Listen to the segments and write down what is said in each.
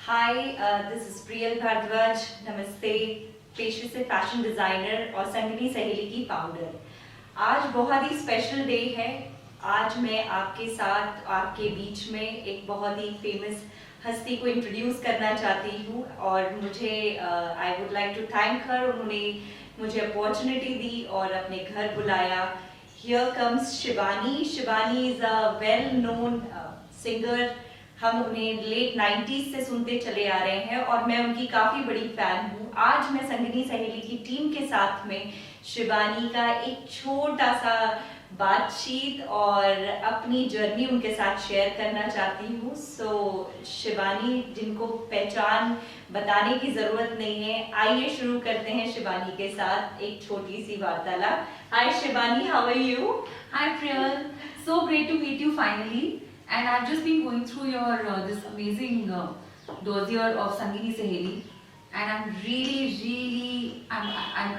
Hi, this is Priyal Bhardwaj. नमस्ते। पेशे से फैशन डिज़ाइनर और संगिनी सहेली की फाउंडर। आज बहुत ही स्पेशल डे है। आज मैं आपके साथ आपके बीच में एक बहुत ही फेमस हस्ती को इंट्रोड्यूस करना चाहती हूँ और मुझे I would like to thank her. उन्होंने मुझे अपॉर्चुनिटी दी और अपने घर बुलाया। Here comes Shivani. Shivani is a well known singer. हम उन्हें लेट 90s से सुनते चले आ रहे हैं और मैं उनकी काफ़ी बड़ी फ़ैन हूँ। आज मैं संगिनी सहेली की टीम के साथ में शिवानी का एक छोटा सा बातचीत और अपनी जर्नी उनके साथ शेयर करना चाहती हूँ। शिवानी जिनको पहचान बताने की ज़रूरत नहीं है, आइए शुरू करते हैं शिवानी के साथ एक छोटी सी वार्तालाप। Hi Shivani, how are you? Hi Priyal, so great to meet you finally. And I've just been going through your this amazing dossier of Sangini Saheli, and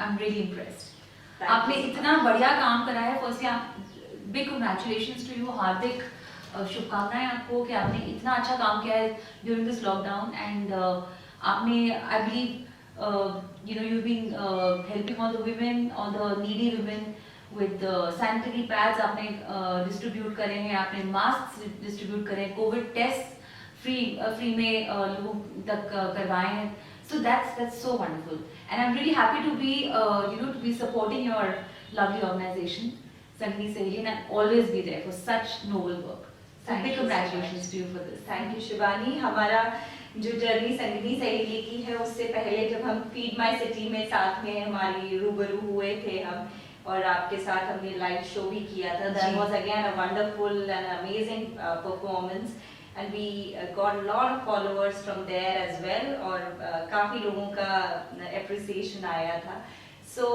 I'm really impressed. आपने इतना बढ़िया काम करा है. Firstly, big congratulations to you, हार्दिक शुभकामनाएं आपको कि आपने इतना अच्छा काम किया है during this lockdown, and आपने I believe you've been helping all the women, all the needy women. With sanitary pads आपने डिस्ट्रीब्यूट करे हैं, आपने मास्क डिस्ट्रीब्यूट करे हैं, कोविड टेस्ट फ्री में लोगों तक करवाए हैं. So that's so wonderful, and I'm really happy to be to be supporting your lovely organization, Sangini Saheli, and I'll always be there for such noble work. So big congratulations to you for this. Thank you Shivani. हमारा जो journey संगिनी सहेली की है उससे पहले जब हम feed my city में साथ में हमारी रूबरू हुए थे हम, और आपके साथ हमने लाइव शो भी किया था. That was again a wonderful and amazing performance, and we got a lot of followers from there as well, और काफ़ी लोगों का appreciation आया था. So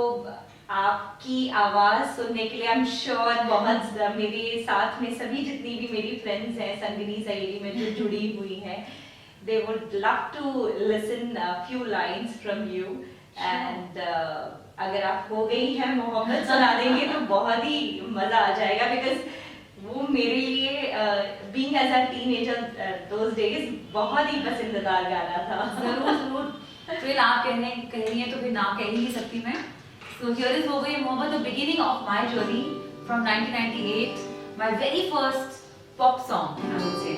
आपकी आवाज़ सुनने के लिए I'm sure बहुत मेरे साथ में सभी जितनी भी मेरी फ्रेंड्स हैं संगिनी सहेली में जो जुड़ी हुई हैं, they would love to listen a few lines from you. And अगर आप हो गई हैं मोहब्बत सुना देंगे तो बहुत ही मज़ा आ जाएगा, बिकॉज वो मेरे लिए being as a teenager those days बहुत ही पसंदीदार गाना था. जरूर जरूर. फिर आप कह रही हैं तो फिर ना कह ही नहीं सकती मैं. So here is हो गई मोहब्बत, the beginning of my journey from 1998, my very first pop song, I would say.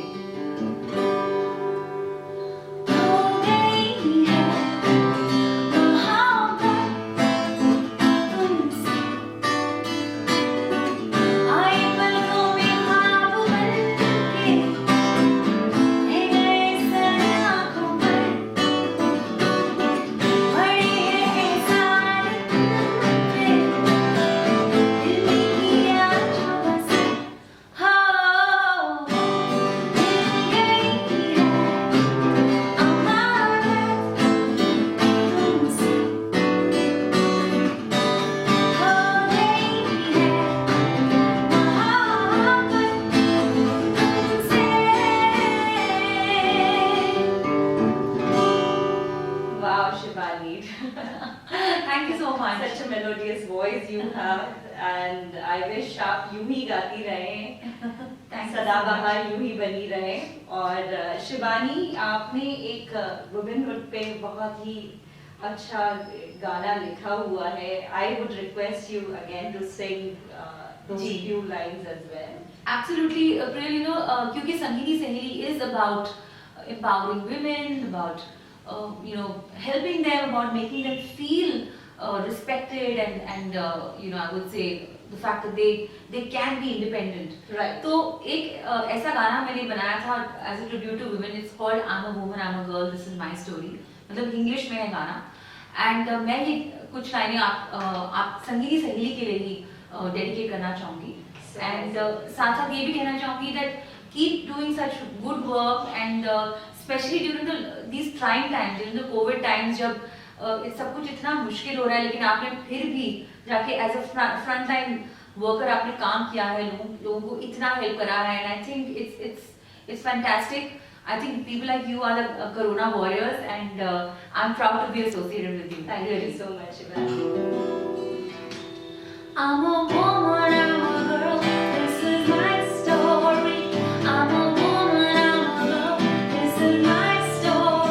Thank you so much. Such a melodious voice you have, and I wish आप यूं ही गाती रहें, सदाबहार यूं ही बनी रहें. और शिवानी, आपने एक वुमेनहुड पे बहुत ही अच्छा गाना लिखा हुआ है. I would request you again to sing those few lines as well. Absolutely, Priyal, क्योंकि संगिनी सहेली is about empowering women, about helping them, about making them feel respected, and I would say the fact that they can be independent. Right. तो एक ऐसा गाना मैंने बनाया था as a tribute to women. It's called I'm a woman, I'm a girl, this is my story. मतलब English में है गाना, and मैं ये कुछ लाइनें आप संगिनी सहेली के लिए ही डेडिकेट करना चाहूँगी. And साथ साथ ये भी कहना चाहूँगी that keep doing such good work, and especially during these trying times, during the COVID times, जब सब कुछ इतना मुश्किल हो रहा है, लेकिन आपने फिर भी जाके as a front line worker आपने काम किया है, लोगों को इतना हेल्प करा है, and I think it's fantastic. I think people like you are the Corona warriors, and I'm proud to be associated with you. Thank you so much, Shivangi. I'm a woman, I'm a girl, this is my story. I'm a woman, I'm a girl, this is my story.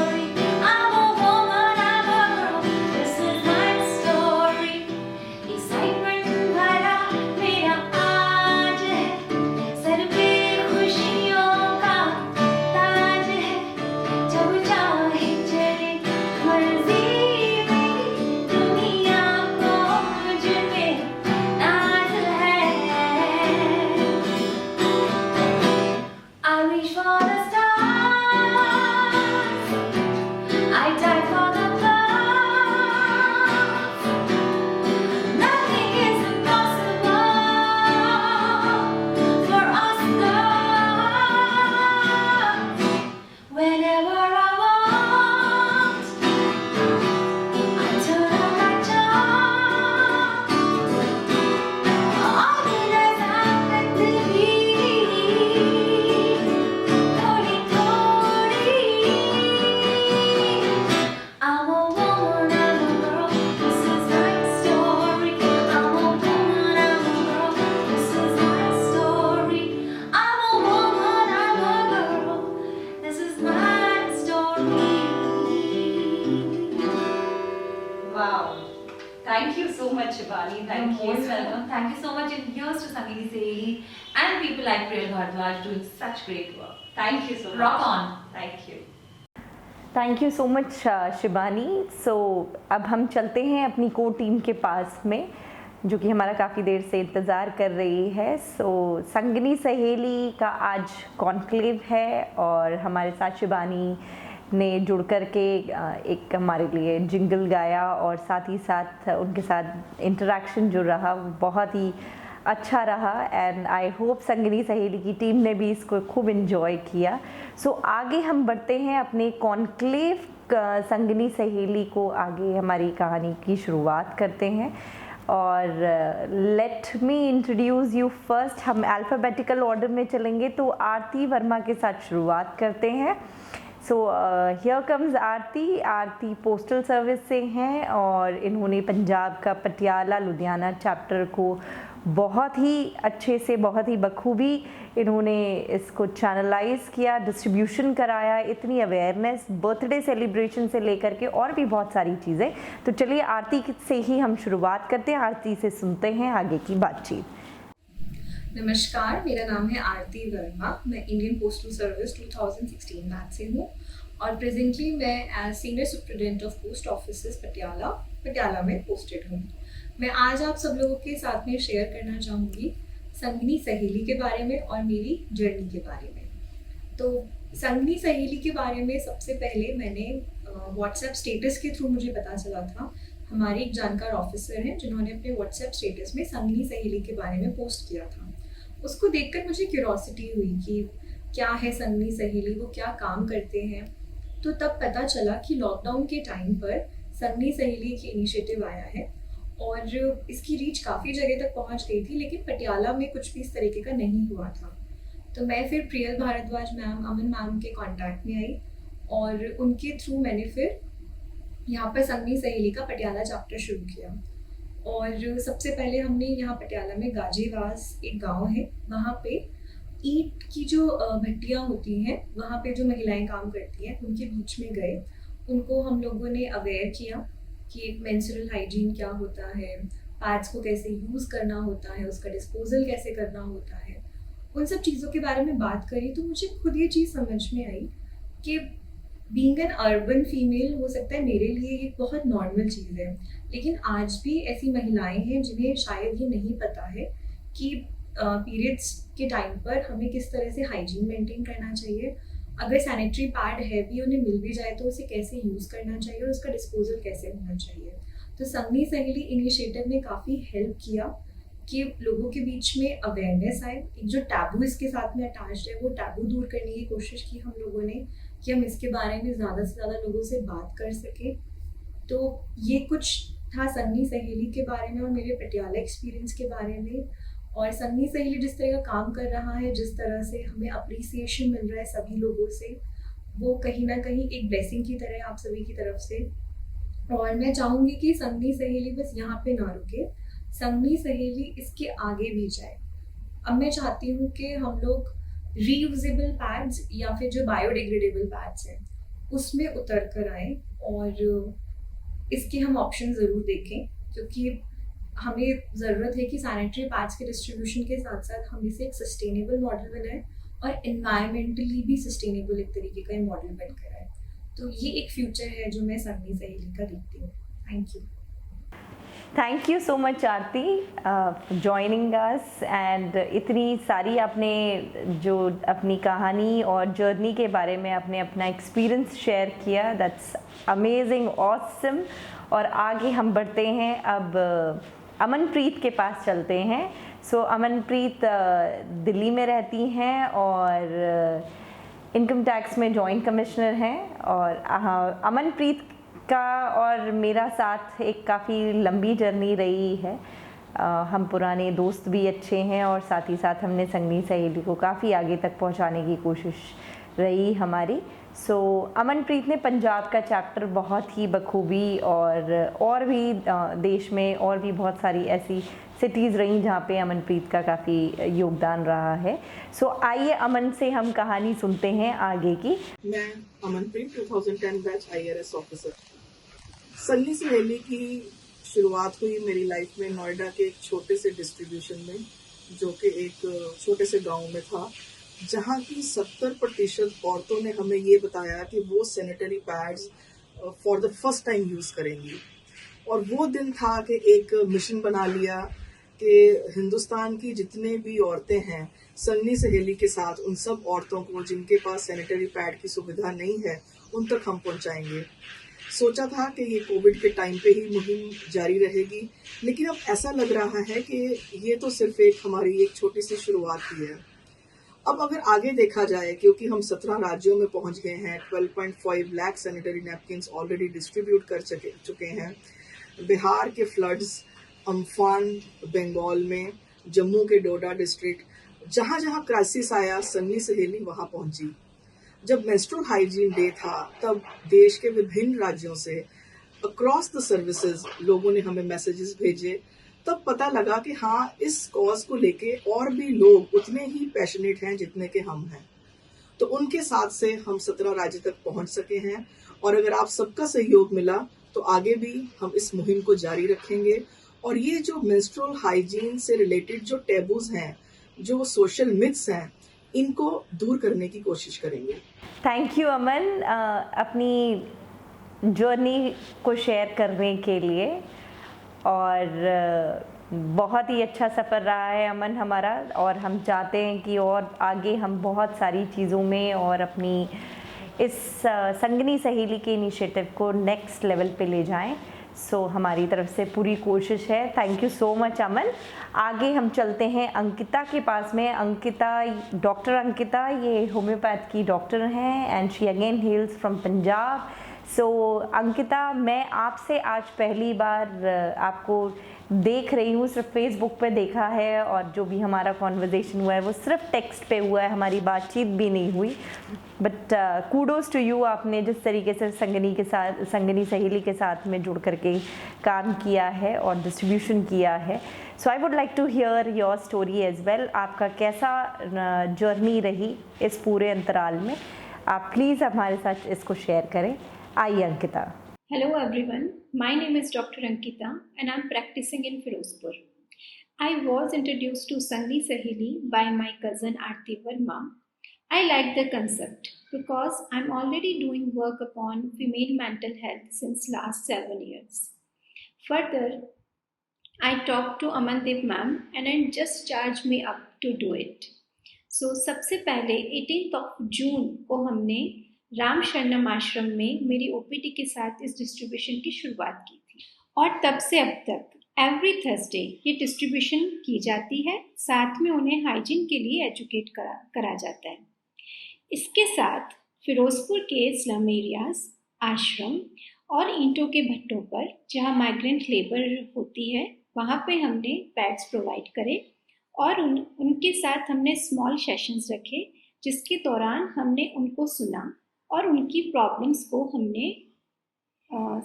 Shivali. Thank You're you most so welcome. Thank you so much, and here's to Sangeeti Saheli and people like Priyal Bharadwaj doing such great work. Thank you so much. Rock on. Thank you. Thank you so much Shibani. So अब हम चलते हैं अपनी core team के पास में, जो कि हमारा काफ़ी देर से इंतज़ार कर रही है। सो संगनी सहेली का आज कॉन्क्लेव है और हमारे साथ शिबानी ने जुड़ कर के एक हमारे लिए जिंगल गाया और साथ ही साथ उनके साथ इंटरेक्शन जो रहा वो बहुत ही अच्छा रहा। एंड आई होप संगनी सहेली की टीम ने भी इसको खूब इन्जॉय किया। सो आगे हम बढ़ते हैं अपने कॉन्क्लेव संगनी सहेली को, आगे हमारी कहानी की शुरुआत करते हैं। और let me introduce you first. हम अल्फ़ाबेटिकल ऑर्डर में चलेंगे, तो आरती वर्मा के साथ शुरुआत करते हैं। So here comes Aarti. Aarti postal service से हैं और इन्होंने पंजाब का पटियाला लुधियाना चैप्टर को बहुत ही अच्छे से, बहुत ही बखूबी इन्होंने इसको चैनलाइज किया, डिस्ट्रीब्यूशन कराया, इतनी अवेयरनेस बर्थडे सेलिब्रेशन से लेकर के और भी बहुत सारी चीज़ें। तो चलिए आरती से ही हम शुरुआत करते हैं, आरती से सुनते हैं आगे की बातचीत। नमस्कार, मेरा नाम है आरती वर्मा। मैं इंडियन पोस्टल सर्विस 2016 बैच से हूँ और प्रेजेंटली मैं as senior superintendent of post offices Patiala में पोस्टेड हूँ। मैं आज आप सब लोगों के साथ में शेयर करना चाहूँगी संगनी सहेली के बारे में और मेरी जर्नी के बारे में। तो संगनी सहेली के बारे में सबसे पहले मैंने व्हाट्सएप स्टेटस के थ्रू मुझे पता चला था। हमारे एक जानकार ऑफिसर हैं जिन्होंने अपने व्हाट्सएप स्टेटस में संगनी सहेली के बारे में पोस्ट किया था। उसको देखकर मुझे क्यूरोसिटी हुई कि क्या है संगनी सहेली, वो क्या काम करते हैं। तो तब पता चला कि लॉकडाउन के टाइम पर संगनी सहेली की इनिशिएटिव आया है और इसकी रीच काफ़ी जगह तक पहुंच गई थी, लेकिन पटियाला में कुछ भी इस तरीके का नहीं हुआ था। तो मैं फिर प्रियल भारद्वाज मैम, अमन मैम के कांटेक्ट में आई और उनके थ्रू मैंने फिर यहाँ पर संगनी सहेली का पटियाला चैप्टर शुरू किया। और सबसे पहले हमने यहाँ पटियाला में गाजीवास एक गांव है, वहाँ पे ईंट की जो भट्टियाँ होती हैं, वहाँ पे जो महिलाएं काम करती हैं उनके बीच में गए। उनको हम लोगों ने अवेयर किया कि मेंस्ट्रुअल हाइजीन क्या होता है, पैड्स को कैसे यूज़ करना होता है, उसका डिस्पोजल कैसे करना होता है, उन सब चीज़ों के बारे में बात करी। तो मुझे खुद ये चीज़ समझ में आई कि बीइंग एन अर्बन फीमेल, हो सकता है मेरे लिए ये बहुत नॉर्मल चीज़ है, लेकिन आज भी ऐसी महिलाएं हैं जिन्हें शायद ये नहीं पता है कि पीरियड्स के टाइम पर हमें किस तरह से हाइजीन मेंटेन करना चाहिए। अगर सैनिटरी पैड है भी, उन्हें मिल भी जाए तो उसे कैसे यूज़ करना चाहिए और उसका डिस्पोजल कैसे होना चाहिए। तो संगनी सहेली इनिशिएटिव ने काफ़ी हेल्प किया कि लोगों के बीच में अवेयरनेस आए। एक जो टैबू इसके साथ में अटैच्ड है, वो टैबू दूर करने की कोशिश की हम लोगों ने कि हम इसके बारे में ज़्यादा से ज़्यादा लोगों से बात कर सकें। तो ये कुछ था संगनी सहेली के बारे में और मेरे पटियाला एक्सपीरियंस के बारे में। और संगनी सहेली जिस तरह का काम कर रहा है, जिस तरह से हमें अप्रिसिएशन मिल रहा है सभी लोगों से, वो कहीं ना कहीं एक ब्लेसिंग की तरह आप सभी की तरफ से। और मैं चाहूँगी कि संगनी सहेली बस यहाँ पे ना रुके, संगनी सहेली इसके आगे भी जाए। अब मैं चाहती हूँ कि हम लोग रीयूजेबल पैड्स या फिर जो बायोडिग्रेडेबल पैड्स हैं उसमें उतर कर आए और इसके हम ऑप्शन ज़रूर देखें, क्योंकि हमें ज़रूरत है कि सैनिटरी पैड्स के डिस्ट्रीब्यूशन के साथ साथ हम इसे एक सस्टेनेबल मॉडल बनाएं और एनवायरमेंटली भी सस्टेनेबल एक तरीके का मॉडल बनकर आए। तो ये एक फ्यूचर है जो मैं संगनी सहेली का देखती हूँ। Thank you. Thank you so much Aarti joining us. And इतनी सारी आपने जो अपनी कहानी और जर्नी के बारे में आपने अपना एक्सपीरियंस शेयर किया, दैट्स अमेजिंग, ऑसम। और आगे हम बढ़ते हैं, अब अमनप्रीत के पास चलते हैं। सो अमनप्रीत दिल्ली में रहती हैं और इनकम टैक्स में जॉइंट कमिश्नर हैं। और अमनप्रीत का और मेरा साथ एक काफ़ी लंबी जर्नी रही है। हम पुराने दोस्त भी अच्छे हैं और साथ ही साथ हमने संगनी सहेली को काफ़ी आगे तक पहुंचाने की कोशिश रही हमारी। सो अमनप्रीत ने पंजाब का चैप्टर बहुत ही बखूबी और भी देश में और भी बहुत सारी ऐसी सिटीज़ रही जहाँ पे अमनप्रीत का काफ़ी योगदान रहा है। सो आइए अमन से हम कहानी सुनते हैं आगे की। मैं अमनप्रीत 2010 बैच IRS ऑफिसर। संगनी सहेली की शुरुआत हुई मेरी लाइफ में नोएडा के एक छोटे से डिस्ट्रीब्यूशन में, जो कि एक छोटे से गांव में था, जहां की 70% औरतों ने हमें ये बताया कि वो sanitary pads for the first time use करेंगी। और वो दिन था कि एक मिशन बना लिया कि हिंदुस्तान की जितने भी औरतें हैं, संगनी सहेली के साथ उन सब औरतों को जिनके पास सैनिटरी पैड की सुविधा नहीं है, उन तक हम पहुंचाएंगे। सोचा था कि ये कोविड के टाइम पे ही मुहिम जारी रहेगी, लेकिन अब ऐसा लग रहा है कि ये तो सिर्फ हमारी एक छोटी सी शुरुआत ही है। अब अगर आगे देखा जाए, क्योंकि हम 17 राज्यों में पहुंच गए हैं, 12.5 lakh sanitary napkins already distribute कर चुके हैं। बिहार के फ्लड्स, अम्फान बंगाल में, जम्मू के डोडा डिस्ट्रिक्ट, जहाँ जहाँ क्राइसिस आया, संगनी सहेली वहाँ पहुंची। जब मेंस्ट्रुअल हाइजीन डे था, तब देश के विभिन्न राज्यों से अक्रॉस द सर्विसेज लोगों ने हमें मैसेजेस भेजे। तब पता लगा कि हाँ, इस कॉज को लेके और भी लोग उतने ही पैशनेट हैं जितने के हम हैं। तो उनके साथ से हम 17 राज्य तक पहुंच सके हैं, और अगर आप सबका सहयोग मिला तो आगे भी हम इस मुहिम को जारी रखेंगे। और ये जो मेंस्ट्रुअल हाइजीन से रिलेटेड जो टैबूज हैं, जो सोशल मिथ्स हैं, इनको दूर करने की कोशिश करेंगे। थैंक यू अमन, अपनी जर्नी को शेयर करने के लिए। और बहुत ही अच्छा सफ़र रहा है अमन हमारा, और हम चाहते हैं कि और आगे हम बहुत सारी चीज़ों में और अपनी इस संगनी सहेली के इनिशिएटिव को नेक्स्ट लेवल पे ले जाएं। सो हमारी तरफ से पूरी कोशिश है। थैंक यू सो मच अमन। आगे हम चलते हैं अंकिता के पास में। अंकिता, डॉक्टर अंकिता, ये होम्योपैथ की डॉक्टर हैं and she again hails from Punjab. So Ankita, मैं आपसे आज पहली बार आपको देख रही हूँ, सिर्फ फेसबुक पे देखा है, और जो भी हमारा कॉन्वर्जेसन हुआ है वो सिर्फ टेक्स्ट पे हुआ है, हमारी बातचीत भी नहीं हुई। बट कूडोज टू यू, आपने जिस तरीके से संगनी सहेली के साथ में जुड़ करके काम किया है और डिस्ट्रीब्यूशन किया है। So I would like to hear your story as well. आपका कैसा जर्नी रही इस पूरे अंतराल में, आप प्लीज़ हमारे साथ इसको शेयर करें। आइए Ankita. Hello everyone, my name is Dr. Ankita and I'm practicing in Firozpur. I was introduced to Sangi Saheli by my cousin Aarti Verma. I like the concept because I'm already doing work upon female mental health since last 7 years. Further, I talked to Amandeep ma'am and it just charged me up to do it. So सबसे पहले 18th of June को हमने राम शरणम आश्रम में मेरी OPD के साथ इस डिस्ट्रीब्यूशन की शुरुआत की थी, और तब से अब तक एवरी थर्सडे ये डिस्ट्रीब्यूशन की जाती है। साथ में उन्हें हाइजीन के लिए एजुकेट करा जाता है। इसके साथ फिरोजपुर के स्लम एरियाज, आश्रम और ईंटों के भट्टों पर जहाँ माइग्रेंट लेबर होती है, वहाँ पे हमने पैड्स प्रोवाइड करे और उनके साथ हमने स्मॉल सेशंस रखे, जिसके दौरान हमने उनको सुना और उनकी प्रॉब्लम्स को हमने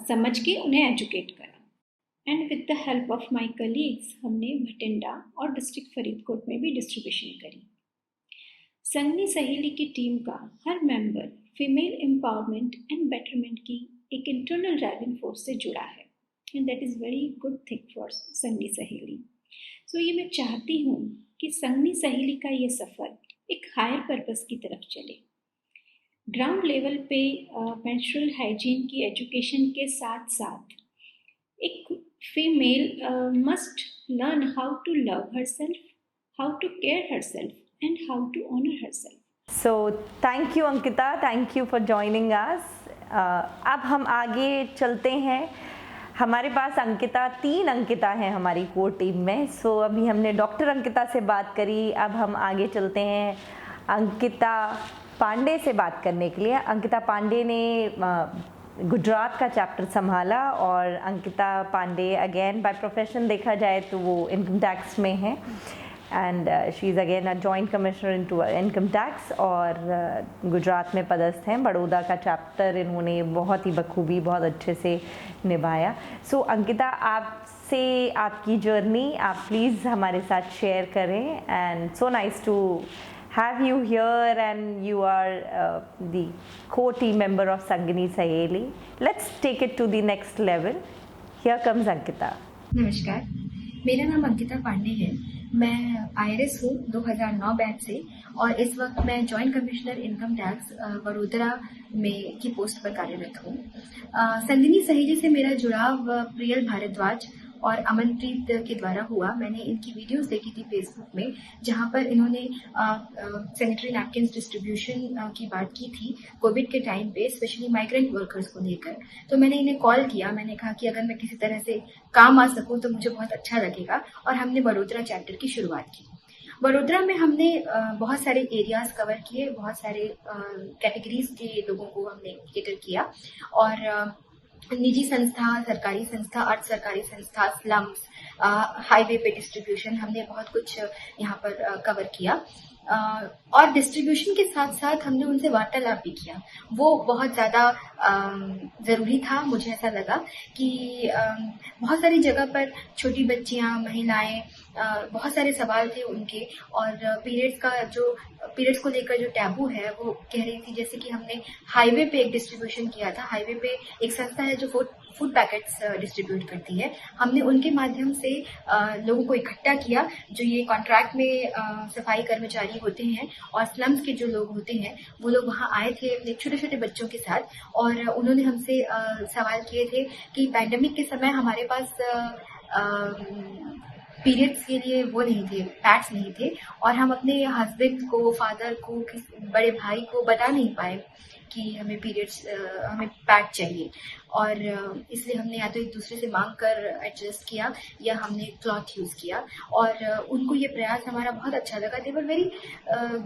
समझ के उन्हें एजुकेट करा। And with the help of my colleagues हमने भटिंडा और डिस्ट्रिक्ट फरीदकोट में भी डिस्ट्रीब्यूशन करी। संगनी सहेली की टीम का हर member female empowerment and betterment की एक इंटरनल ड्राइविंग फोर्स से जुड़ा है, and that is very good thing for Sangini Saheli. So ये मैं चाहती हूँ कि संगनी सहेली का ये सफ़र एक हायर पर्पस की तरफ चले। ग्राउंड लेवल पे मेंस्ट्रुअल हाइजीन की एजुकेशन के साथ साथ एक female must learn how to love herself, how to care herself and how to honour herself. So thank you Ankita, thank you for joining us. अब हम आगे चलते हैं। हमारे पास अंकिता, 3 अंकिता हैं हमारी कोर टीम में। सो अभी हमने डॉक्टर अंकिता से बात करी, अब हम आगे चलते हैं अंकिता पांडे से बात करने के लिए। अंकिता पांडे ने गुजरात का चैप्टर संभाला, और Ankita Pandey again by profession देखा जाए तो वो इनकम टैक्स में है, and she is again a joint commissioner into income tax, और गुजरात में पदस्थ हैं। बड़ौदा का चैप्टर इन्होंने बहुत ही बखूबी, बहुत अच्छे से निभाया। सो अंकिता, आपसे आपकी जर्नी आप प्लीज़ हमारे साथ शेयर करें। And so nice to have you here, and you are the core team member of Sangini Saheli. Let's take it to the next level. Here comes Ankita. नमस्कार, मेरा नाम अंकिता पांडे है। मैं IRS हूँ 2009 बैच से और इस वक्त मैं joint commissioner income tax Vadodara में की पोस्ट पर कार्यरत हूँ। संगिनी सहेली से मेरा जुड़ाव प्रियल भारद्वाज और अमनप्रीत के द्वारा हुआ। मैंने इनकी वीडियोस देखी थी फेसबुक में, जहाँ पर इन्होंने सैनिटरी नैपकिन्स डिस्ट्रीब्यूशन की बात की थी कोविड के टाइम पे, स्पेशली माइग्रेंट वर्कर्स को लेकर। तो मैंने इन्हें कॉल किया, मैंने कहा कि अगर मैं किसी तरह से काम आ सकूं तो मुझे बहुत अच्छा लगेगा, और हमने वडोदरा चैप्टर की शुरुआत की। वडोदरा में हमने बहुत सारे एरियाज कवर किए, बहुत सारे कैटेगरीज के लोगों को हमने केटर किया, और निजी संस्था, सरकारी संस्था, अर्ध सरकारी संस्था, स्लम्स, हाईवे पे डिस्ट्रीब्यूशन, हमने बहुत कुछ यहाँ पर कवर किया। और डिस्ट्रीब्यूशन के साथ साथ हमने उनसे वार्तालाप भी किया। वो बहुत ज़्यादा ज़रूरी था। मुझे ऐसा लगा कि बहुत सारी जगह पर छोटी बच्चियाँ, महिलाएं, बहुत सारे सवाल थे उनके, और पीरियड्स को लेकर जो टैबू है वो कह रही थी। जैसे कि हमने हाईवे पे एक डिस्ट्रीब्यूशन किया था। हाईवे पे एक संस्था है जो फूड पैकेट्स डिस्ट्रीब्यूट करती है। हमने उनके माध्यम से लोगों को इकट्ठा किया, जो ये कॉन्ट्रैक्ट में सफाई कर्मचारी होते हैं और स्लम्स के जो लोग होते हैं, वो लोग वहाँ आए थे अपने छोटे छोटे बच्चों के साथ, और उन्होंने हमसे सवाल किए थे कि पैंडेमिक के समय हमारे पास पीरियड्स के लिए वो नहीं थे, पैड्स नहीं थे, और हम अपने हस्बैंड को, फादर को, बड़े भाई को बता नहीं पाए कि हमें हमें पैड चाहिए, और इसलिए हमने या तो एक दूसरे से मांग कर एडजस्ट किया या हमने क्लॉथ यूज़ किया, और उनको ये प्रयास हमारा बहुत अच्छा लगा। They were very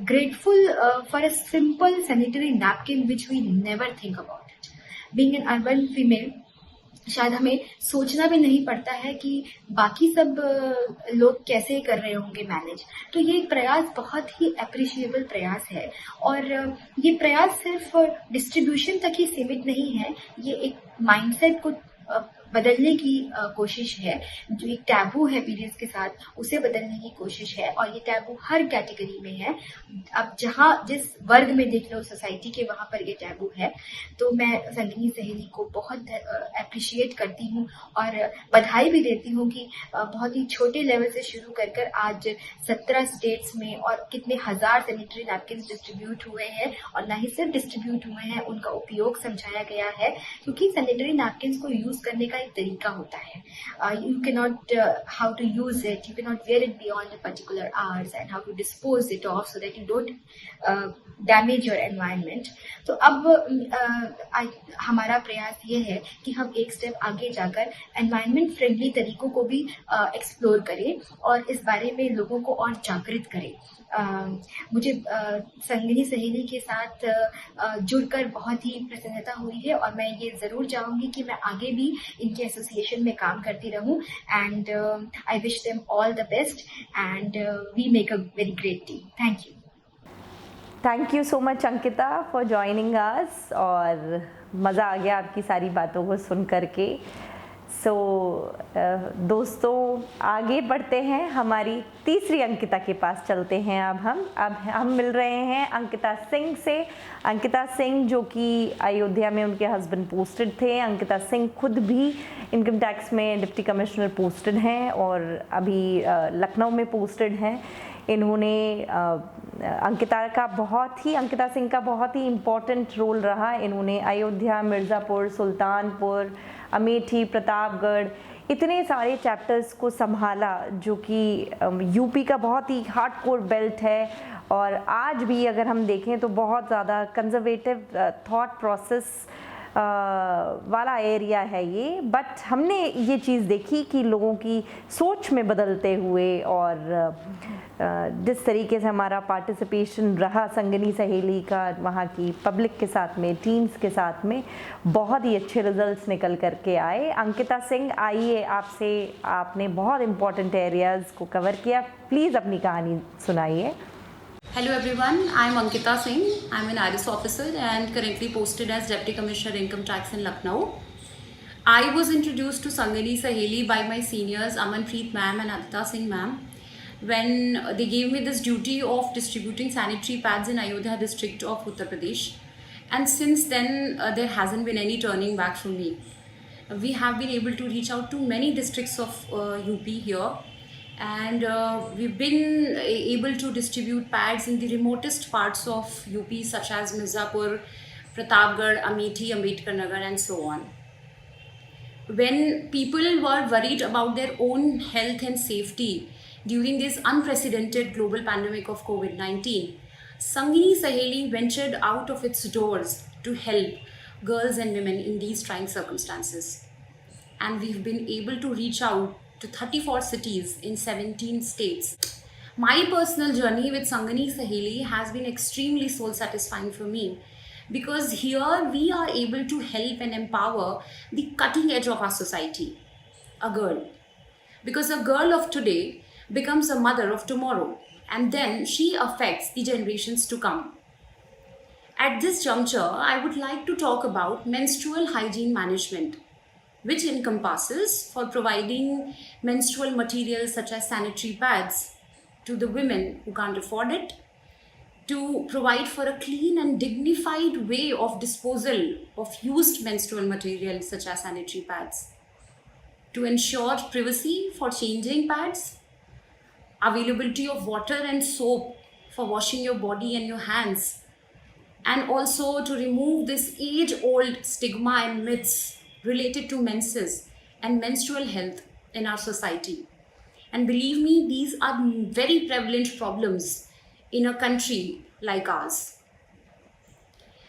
grateful for a simple sanitary napkin which we never think about it. Being an urban female, शायद हमें सोचना भी नहीं पड़ता है कि बाकी सब लोग कैसे कर रहे होंगे मैनेज। तो ये एक प्रयास बहुत ही अप्रिशिएबल प्रयास है, और ये प्रयास सिर्फ डिस्ट्रीब्यूशन तक ही सीमित नहीं है। ये एक माइंडसेट को बदलने की कोशिश है। जो एक टैबू है पीरियड्स के साथ, उसे बदलने की कोशिश है, और ये टैबू हर कैटेगरी में है। अब जहाँ जिस वर्ग में देख लो सोसाइटी के, वहाँ पर ये टैबू है। तो मैं संगिनी सहेली को बहुत अप्रिशिएट करती हूँ और बधाई भी देती हूँ कि बहुत ही छोटे लेवल से शुरू कर कर आज 17 स्टेट्स में और कितने हजार सैनिटरी नैपकिन डिस्ट्रीब्यूट हुए हैं, और ना ही सिर्फ डिस्ट्रीब्यूट हुए हैं, उनका उपयोग समझाया गया है। क्योंकि सैनिटरी नैपकिन को यूज करने का एक तरीका होता है। You cannot how to use it, you cannot wear it beyond a particular hours, and how to dispose it off so that you don't damage your environment. तो अब हमारा प्रयास ये है कि हम एक स्टेप आगे जाकर एनवायरनमेंट फ्रेंडली तरीकों को भी एक्सप्लोर करें और इस बारे में लोगों को और जागृत करें। मुझे संगिनी सहेली के साथ जुड़कर बहुत ही प्रसन्नता हुई है, और मैं ये ज़रूर चाहूँगी कि मैं आगे भी इनके एसोसिएशन में काम करती रहूँ। And I wish them all the best, and we make a very great team. Thank you. Thank you so much Ankita for joining us, और मज़ा आ गया आपकी सारी बातों को सुन करके। दोस्तों आगे बढ़ते हैं, हमारी तीसरी अंकिता के पास चलते हैं। अब हम मिल रहे हैं अंकिता सिंह से। अंकिता सिंह जो कि अयोध्या में उनके हस्बैंड पोस्टेड थे। अंकिता सिंह खुद भी इनकम टैक्स में डिप्टी कमिश्नर पोस्टेड हैं और अभी लखनऊ में पोस्टेड हैं। इन्होंने अंकिता सिंह का बहुत ही इम्पोर्टेंट रोल रहा। इन्होंने अयोध्या, मिर्ज़ापुर, सुल्तानपुर, अमेठी, प्रतापगढ़, इतने सारे चैप्टर्स को संभाला, जो कि यूपी का बहुत ही हार्डकोर बेल्ट है। और आज भी अगर हम देखें तो बहुत ज़्यादा कंजर्वेटिव थॉट प्रोसेस वाला एरिया है ये। बट हमने ये चीज़ देखी कि लोगों की सोच में बदलते हुए और जिस तरीके से हमारा पार्टिसिपेशन रहा संगिनी सहेली का वहाँ की पब्लिक के साथ में, टीम्स के साथ में, बहुत ही अच्छे रिजल्ट्स निकल करके आए। अंकिता सिंह, आइए आपने बहुत इम्पोर्टेंट एरियाज़ को कवर किया, प्लीज़ अपनी कहानी सुनाइए। Hello everyone, I am Ankita Singh. I am an IRS officer and currently posted as Deputy Commissioner Income Tax in Lucknow. I was introduced to Sanginee Saheli by my seniors Amanpreet ma'am and Adita Singh ma'am when they gave me this duty of distributing sanitary pads in Ayodhya district of Uttar Pradesh, and since then there hasn't been any turning back from me. We have been able to reach out to many districts of UP here, and we've been able to distribute pads in the remotest parts of UP, such as Mirzapur, Pratapgarh, Amethi, Ambedkar Nagar, and so on. When people were worried about their own health and safety during this unprecedented global pandemic of COVID-19, Sangini Saheli ventured out of its doors to help girls and women in these trying circumstances. And we've been able to reach out to 34 cities in 17 states. My personal journey with Sangini Saheli has been extremely soul satisfying for me, because here we are able to help and empower the cutting edge of our society, a girl. Because a girl of today becomes a mother of tomorrow, and then she affects the generations to come. At this juncture, I would like to talk about menstrual hygiene management, which encompasses for providing menstrual materials such as sanitary pads to the women who can't afford it, to provide for a clean and dignified way of disposal of used menstrual materials such as sanitary pads, to ensure privacy for changing pads, availability of water and soap for washing your body and your hands, and also to remove this age-old stigma and myths related to menses and menstrual health in our society. And believe me, these are very prevalent problems in a country like ours.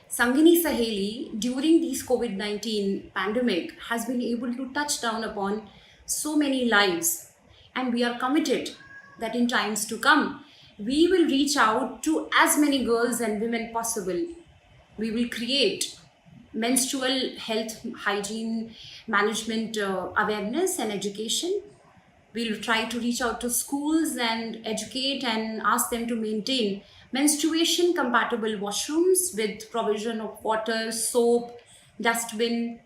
Sangini Saheli, during this COVID-19 pandemic, has been able to touch down upon so many lives, and we are committed that in times to come, we will reach out to as many girls and women possible. We will create menstrual health, hygiene, management awareness and education. We'll try to reach out to schools and educate and ask them to maintain menstruation compatible washrooms with provision of water, soap, dustbin,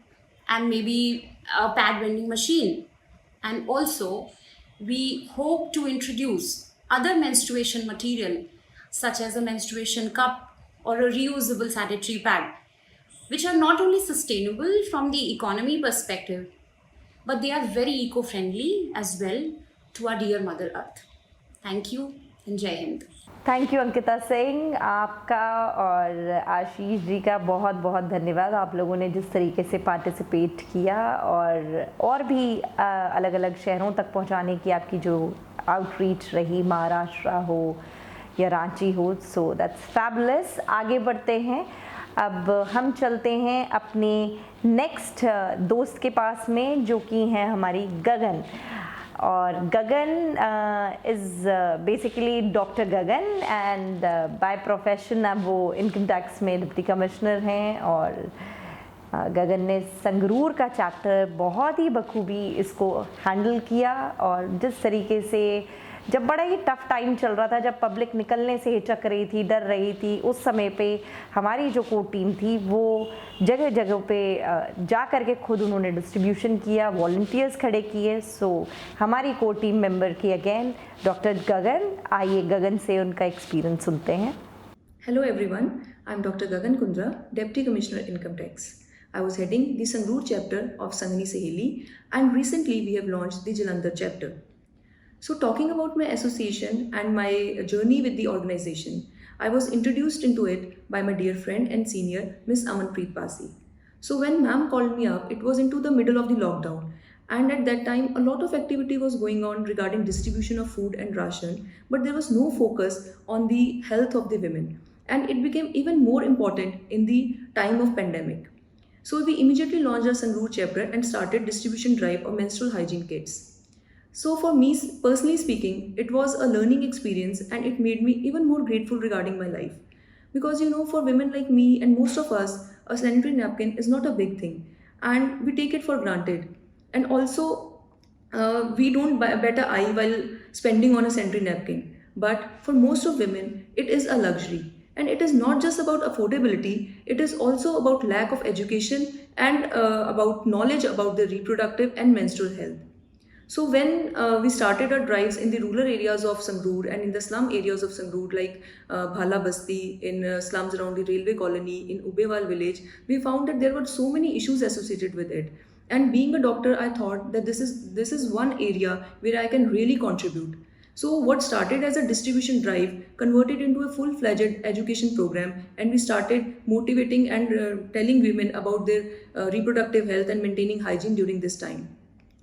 and maybe a pad vending machine. And also, we hope to introduce other menstruation material such as a menstruation cup or a reusable sanitary pad, which are not only sustainable from the economy perspective, but they are very eco-friendly as well to our dear Mother Earth. Thank you and Jai Hind. Thank you Ankita Singh, आपका और आशीष जी का बहुत बहुत धन्यवाद। आप लोगों ने जिस तरीके से पार्टिसिपेट किया और भी अलग अलग शहरों तक पहुंचाने की आपकी जो आउटरीच रही, महाराष्ट्र हो या रांची हो, सो दैट्स फैबुलस। आगे बढ़ते हैं, अब हम चलते हैं अपने नेक्स्ट दोस्त के पास में, जो कि हैं हमारी गगन। और Gagan is basically doctor Gagan, and by profession अब वो इनकम टैक्स में डिप्टी कमिश्नर हैं। और गगन ने संगरूर का चैप्टर बहुत ही बखूबी इसको हैंडल किया, और जिस तरीके से जब बड़ा ही टफ टाइम चल रहा था, जब पब्लिक निकलने से हिचक रही थी, डर रही थी, उस समय पे हमारी जो कोर टीम थी वो जगह जगह पे जा कर के खुद उन्होंने डिस्ट्रीब्यूशन किया, वॉलंटियर्स खड़े किए। सो हमारी कोर टीम मेंबर की अगेन डॉक्टर गगन, आइए गगन से उनका एक्सपीरियंस सुनते हैं। Hello everyone, I am Dr. Gagan Kundra, Deputy Commissioner Income Tax. I was heading the Sangrur chapter of Sangini Saheli, and recently we have launched the Jalandhar chapter. So talking about my association and my journey with the organization, I was introduced into it by my dear friend and senior Miss Amanpreet Pasi. So when ma'am called me up, it was into the middle of the lockdown, and at that time a lot of activity was going on regarding distribution of food and ration, but there was no focus on the health of the women, and it became even more important in the time of pandemic. So we immediately launched our Sangrur chapter and started distribution drive of menstrual hygiene kits. So for me, personally speaking, it was a learning experience, and it made me even more grateful regarding my life. Because for women like me and most of us, a sanitary napkin is not a big thing, and we take it for granted. And also, we don't bat an eye while spending on a sanitary napkin. But for most of women, it is a luxury. And it is not just about affordability, it is also about lack of education and about knowledge about the reproductive and menstrual health. So when we started our drives in the rural areas of Sangrur and in the slum areas of Sangrur, like Bhala Basti, in slums around the railway colony, in Ubewal village, we found that there were so many issues associated with it. And being a doctor, I thought that this is one area where I can really contribute. So what started as a distribution drive converted into a full-fledged education program, and we started motivating and telling women about their reproductive health and maintaining hygiene during this time.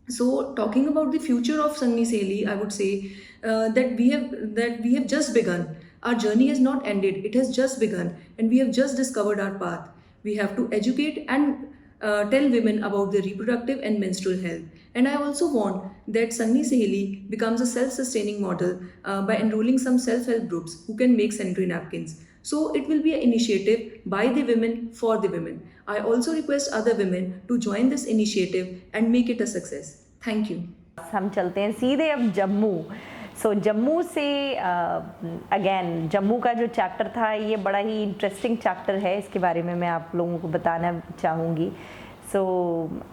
So talking about the future of Sangni Seheli, I would say that we have just begun. Our journey has not ended; it has just begun, and we have just discovered our path. We have to educate and tell women about their reproductive and menstrual health. And I also want that Sangni Seheli becomes a self-sustaining model by enrolling some self-help groups who can make sanitary napkins. So it will be an initiative by the women for the women. I also request other women to join this initiative and make it a success. Thank you. हम चलते हैं सीधे अब जम्मू। सो जम्मू से again Jammu का जो chapter था ये बड़ा ही इंटरेस्टिंग चैप्टर है, इसके बारे में मैं आप लोगों को बताना चाहूँगी। सो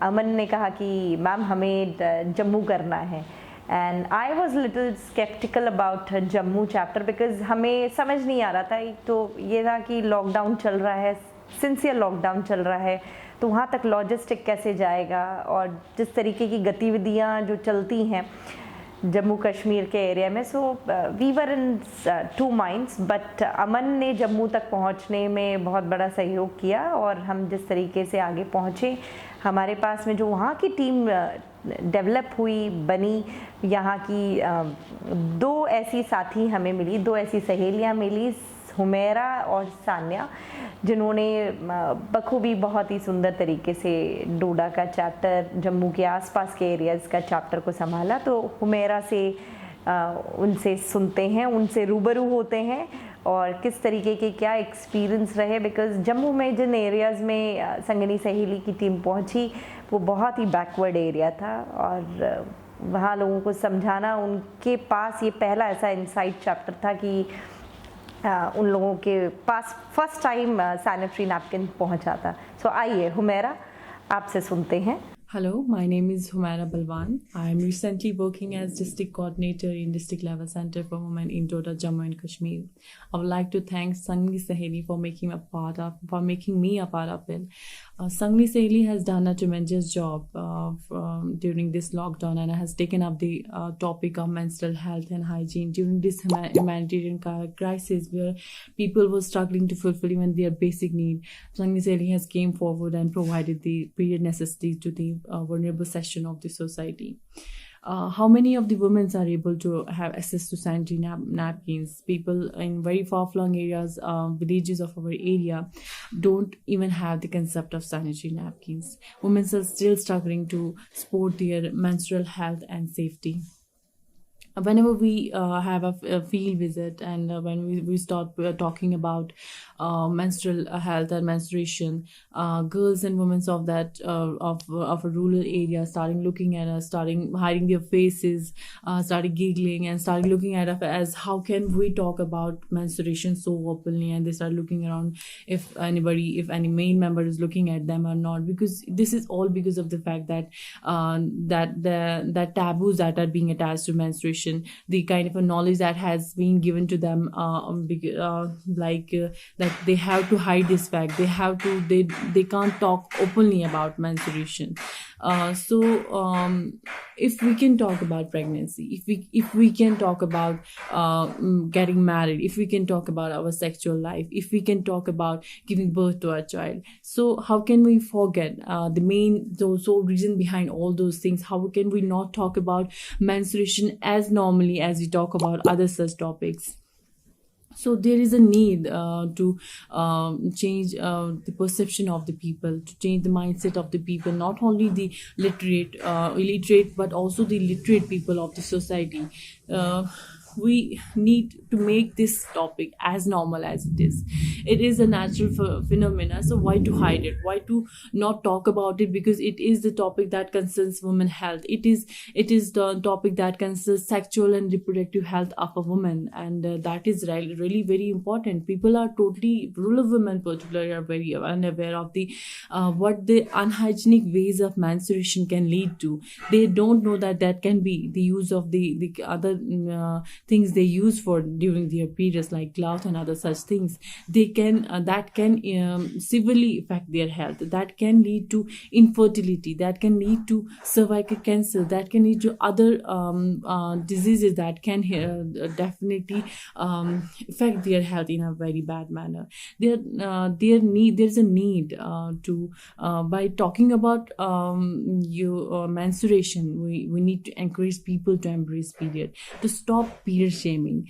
अमन ने कहा कि मैम हमें जम्मू करना है, and I was little sceptical about Jammu chapter because हमें समझ नहीं आ रहा था। एक तो ये था कि लॉकडाउन चल रहा है, सिंसियर लॉकडाउन चल रहा है, तो वहाँ तक लॉजिस्टिक कैसे जाएगा, और जिस तरीके की गतिविधियाँ जो चलती हैं जम्मू कश्मीर के एरिया में। So we were in two minds, but Aman ने जम्मू तक पहुंचने में बहुत बड़ा सहयोग किया, और हम जिस तरीके से आगे पहुंचे, हमारे पास में जो वहाँ की टीम डेवलप हुई, बनी, यहाँ की दो ऐसी साथी हमें मिली, दो ऐसी सहेलियाँ मिली, हुमेरा और सान्या, जिन्होंने बखूबी बहुत ही सुंदर तरीके से डोडा का चैप्टर, जम्मू के आसपास के एरियाज़ का चैप्टर को संभाला। तो हुमेरा से उनसे सुनते हैं, उनसे रूबरू होते हैं, और किस तरीके के क्या एक्सपीरियंस रहे, बिकॉज़ जम्मू में जिन एरियाज़ में संगनी सहेली की टीम पहुंची वो बहुत ही बैकवर्ड एरिया था, और वहाँ लोगों को समझाना, उनके पास ये पहला ऐसा इनसाइट चैप्टर था कि उन लोगों के पास फर्स्ट टाइम सैनिटरी नैपकिन पहुंचा था। सो आइए हुमेरा, आपसे सुनते हैं। Hello, my name is Humaira Balwan. I am recently working as District Coordinator in District Level Center for Women in Doda, Jammu and Kashmir. I would like to thank Sangni Seheli for making me a part of it. Sangni Seheli has done a tremendous job during this lockdown, and has taken up the topic of menstrual health and hygiene during this humanitarian crisis where people were struggling to fulfill even their basic need. Sangni Seheli has came forward and provided the period necessities to the vulnerable section of the society. How many of the women are able to have access to sanitary napkins? People in very far-flung areas, villages of our area, don't even have the concept of sanitary napkins. Women are still struggling to support their menstrual health and safety. Whenever we have a field visit, and when we start talking about menstrual health and menstruation, girls and women of that of a rural area starting looking at us, starting hiding their faces, started giggling, and started looking at us as how can we talk about menstruation so openly, and they start looking around if any male member is looking at them or not, because this is all because of the fact that that taboos that are being attached to menstruation, the kind of a knowledge that has been given to them, that they have to hide this fact, they can't talk openly about menstruation. So if we can talk about pregnancy, if we can talk about getting married, if we can talk about our sexual life, if we can talk about giving birth to a child, so how can we forget the main reason behind all those things? How can we not talk about menstruation as normally as we talk about other such topics? So there is a need to change the perception of the people, to change the mindset of the people, not only the illiterate, but also the literate people of the society. We need to make this topic as normal as it is. It is a natural phenomena, so why to hide it? Why to not talk about it? Because it is the topic that concerns women health. It is the topic that concerns sexual and reproductive health of a woman, and that is really very important. People are rural women particularly are very unaware of the what the unhygienic ways of menstruation can lead to. They don't know that can be the use of the other things they use for during their periods, like gloves and other such things, they can that can severely affect their health. That can lead to infertility, that can lead to cervical cancer, that can lead to other diseases that can definitely affect their health in a very bad manner. There's a need to by talking about menstruation, we need to encourage people to embrace period, to stop period shaming.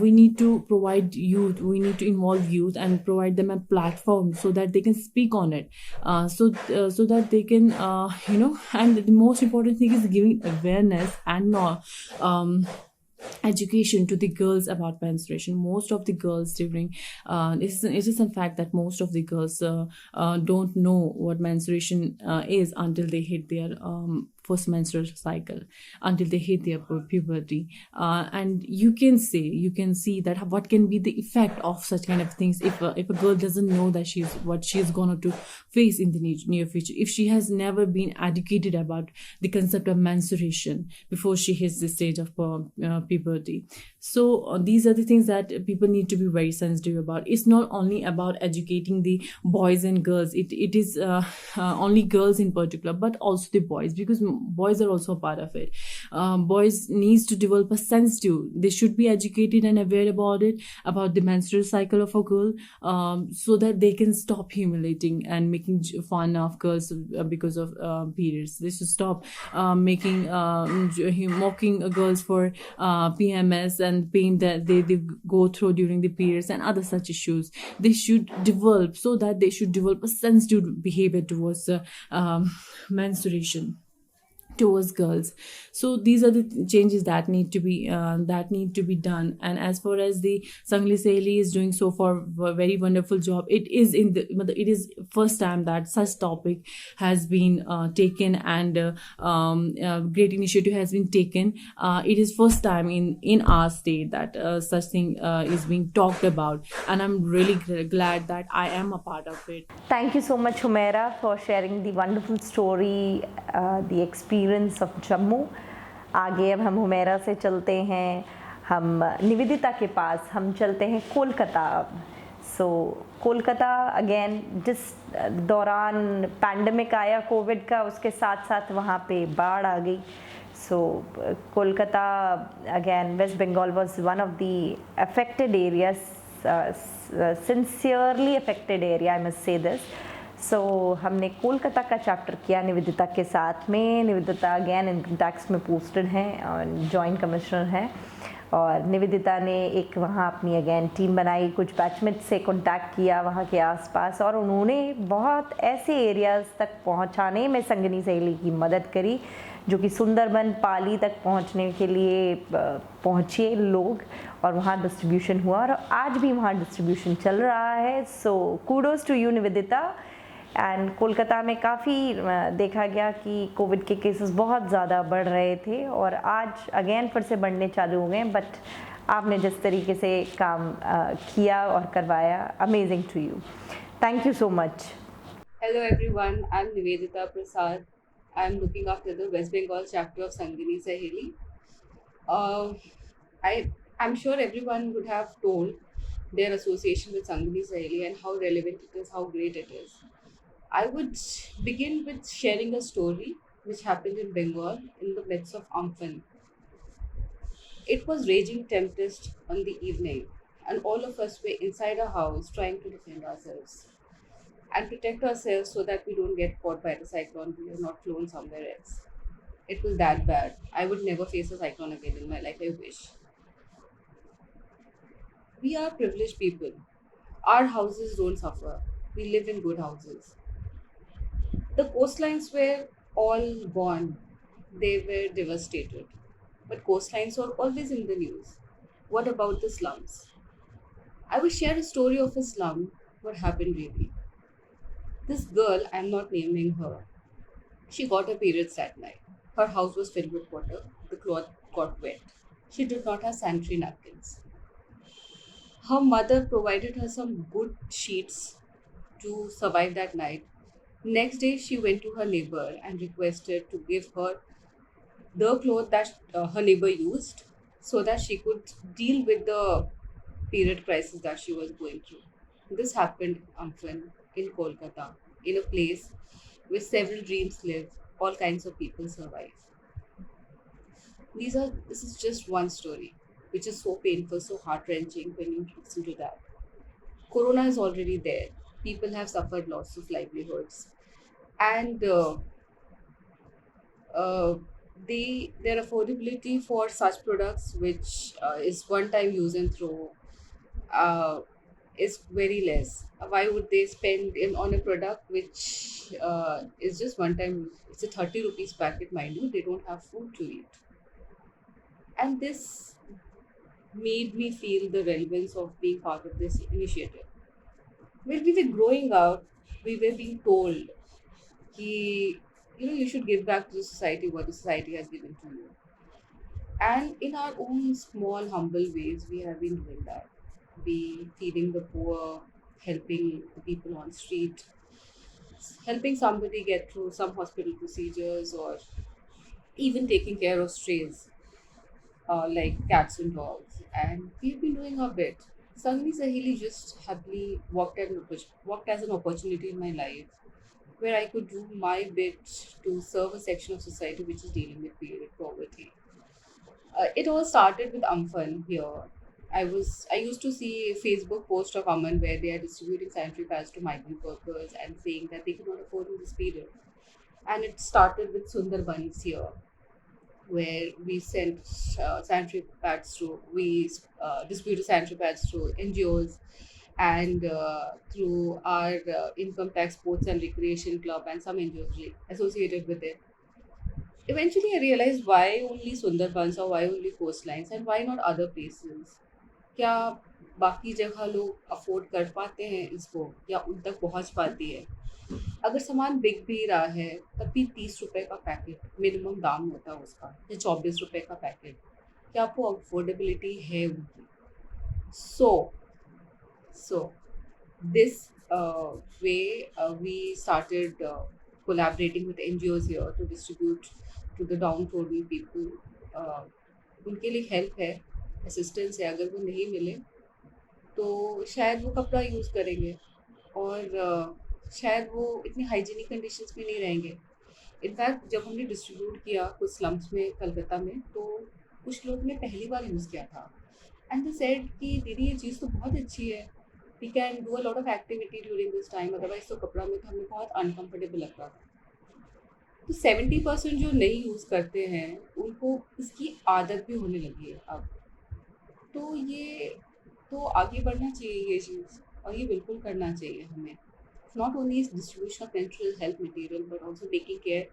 We need to provide youth, we need to involve youth and provide them a platform so that they can speak on it, so that they can and the most important thing is giving awareness and education to the girls about menstruation. Most of the girls during it is a fact that most of the girls don't know what menstruation is until they hit their first menstrual cycle, until they hit their puberty, and you can see that what can be the effect of such kind of things if a girl doesn't know that what she's going to face in the near future, if she has never been educated about the concept of menstruation before she hits the stage of puberty. So these are the things that people need to be very sensitive about. It's not only about educating the boys and girls, it is only girls in particular, but also the boys, because boys are also a part of it. Boys needs to develop a sense too. They should be educated and aware about it, about the menstrual cycle of a girl, so that they can stop humiliating and making fun of girls because of periods. They should stop mocking girls for PMS and pain that they go through during the periods and other such issues. They should develop a sensitive behavior towards menstruation, towards girls. So these are the changes that need to be done. And as far as the Sangli Saheli is doing so far a very wonderful job. It is first time that such topic has been taken, and great initiative has been taken. It is first time in our state that such thing is being talked about, and I'm really glad that I am a part of it. Thank you so much, Humaira, for sharing the wonderful story, the experience of Jammu. आगे अब हम हुमैरा से चलते हैं, हम निवेदिता के पास हम चलते हैं कोलकाता. सो कोलकाता अगेन जिस दौरान पैंडमिक आया कोविड का, उसके साथ साथ वहाँ पे बाढ़ आ गई. So Kolkata again, West Bengal was one of the affected areas, sincerely affected area, I must say this. So हमने कोलकाता का चैप्टर किया निवेदिता के साथ में. निवेदिता अगेन इनकम टैक्स में पोस्टेड हैं और जॉइंट कमिश्नर हैं, और निवेदिता ने एक वहाँ अपनी अगेन टीम बनाई, कुछ बैचमेट से कांटेक्ट किया वहाँ के आसपास, और उन्होंने बहुत ऐसे एरियाज़ तक पहुँचाने में संगनी सहेली की मदद करी जो कि सुंदरबन पाली तक पहुँचने के लिए पहुँचे लोग, और वहाँ डिस्ट्रीब्यूशन हुआ, और आज भी वहाँ डिस्ट्रीब्यूशन चल रहा है. So kudos to you Nivedita. And Kolkata में काफ़ी देखा गया कि कोविड के केसेस बहुत ज़्यादा बढ़ रहे थे, और आज अगेन फिर से बढ़ने चालू हो गए. बट आपने जिस तरीके से काम किया और करवाया, amazing to you. Thank you so much. Hello everyone, I'm Nivedita Prasad. I'm looking after the West Bengal chapter of Sangini Saheli. I'm sure everyone would have told their association with Sangini Saheli and how relevant it is, how great it is. I would begin with sharing a story which happened in Bengal in the midst of Amphan. It was raging tempest on the evening, and all of us were inside our house trying to defend ourselves and protect ourselves so that we don't get caught by the cyclone. We are not flown somewhere else. It was that bad. I would never face a cyclone again in my life, I wish. We are privileged people. Our houses don't suffer. We live in good houses. The coastlines were all gone. They were devastated. But coastlines are always in the news. What about the slums? I will share a story of a slum, what happened really. This girl, I'm not naming her, she got her periods that night. Her house was filled with water. The cloth got wet. She did not have sanitary napkins. Her mother provided her some good sheets to survive that night. Next day, she went to her neighbor and requested to give her the cloth that her neighbor used so that she could deal with the period crisis that she was going through. This happened in Kolkata, in a place where several dreams live, all kinds of people survive. This is just one story, which is so painful, so heart wrenching when you listen to that. Corona is already there. People have suffered loss of livelihoods, and uh, their affordability for such products, which is one time use and throw, uh, is very less. Why would they spend on a product which is just one time? It's a 30 rupees packet, mind you. They don't have food to eat, and this made me feel the relevance of being part of this initiative. When we were growing up, we were being told, ki, you should give back to the society what the society has given to you. And in our own small, humble ways, we have been doing that. Be feeding the poor, helping the people on street, helping somebody get through some hospital procedures, or even taking care of strays like cats and dogs. And we've been doing our bit. Sangni Saheli just happily walked as an opportunity in my life where I could do my bit to serve a section of society which is dealing with period poverty. It all started with Amphan here. I used to see a Facebook post of Aman where they are distributing sanitary pads to migrant workers and saying that they could not afford in this period. And it started with Sundar Bunnies here, where we sent sanitary pads through, we distributed sanitary pads through NGOs and through our income tax sports and recreation club and some NGOs associated with it. Eventually, I realized why only Sundarbans or why only coastlines and why not other places. क्या बाकी जगह लोग afford कर पाते हैं इसको या उन तक पहुंच पाती है? अगर सामान बिक भी रहा है तब भी 30 रुपए का पैकेट मिनिमम दाम होता है उसका, या 24 रुपए का पैकेट, क्या आपको अफोर्डेबिलिटी है उनकी? So this way we started collaborating with NGOs here to distribute to the downtrodden people. उनके लिए हेल्प है, असिस्टेंस है. अगर वो नहीं मिले तो शायद वो कपड़ा यूज़ करेंगे और शायद वो इतनी हाइजीनिक कंडीशंस में नहीं रहेंगे. इनफैक्ट जब हमने डिस्ट्रीब्यूट किया कुछ स्लम्स में कलकत्ता में, तो कुछ लोग ने पहली बार यूज़ किया था एंड दे सेड कि दीदी ये चीज़ तो बहुत अच्छी है, we can do a lot of activity during this time, otherwise तो कपड़ा में तो हमें बहुत अनकम्फर्टेबल लगता था. तो 70% जो नहीं यूज़ करते हैं उनको इसकी आदत भी होने लगी है अब. तो ये तो आगे बढ़ना चाहिए ये चीज़, और ये बिल्कुल करना चाहिए हमें. Not only is distribution of menstrual health material, but also taking care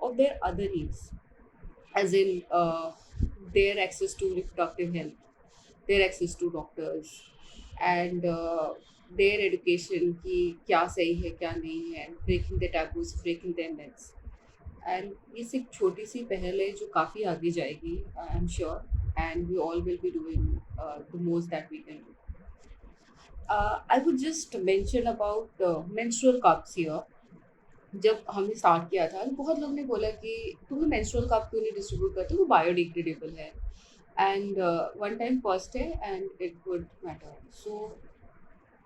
of their other needs, as in their access to reproductive health, their access to doctors, and their education कि क्या सही है क्या नहीं है, breaking the taboos, breaking their myths. And ये सिर्फ छोटी सी पहल है जो काफ़ी आगे जाएगी, I am sure, and we all will be doing the most that we can do. I would just mention about menstrual cups here. जब हमने स्टार्ट किया था तो बहुत लोग ने बोला कि तुम्हें menstrual cup क्यों नहीं डिस्ट्रीब्यूट करते, वो बायोडिग्रेडेबल है एंड वन टाइम कॉस्ट है and it would matter. So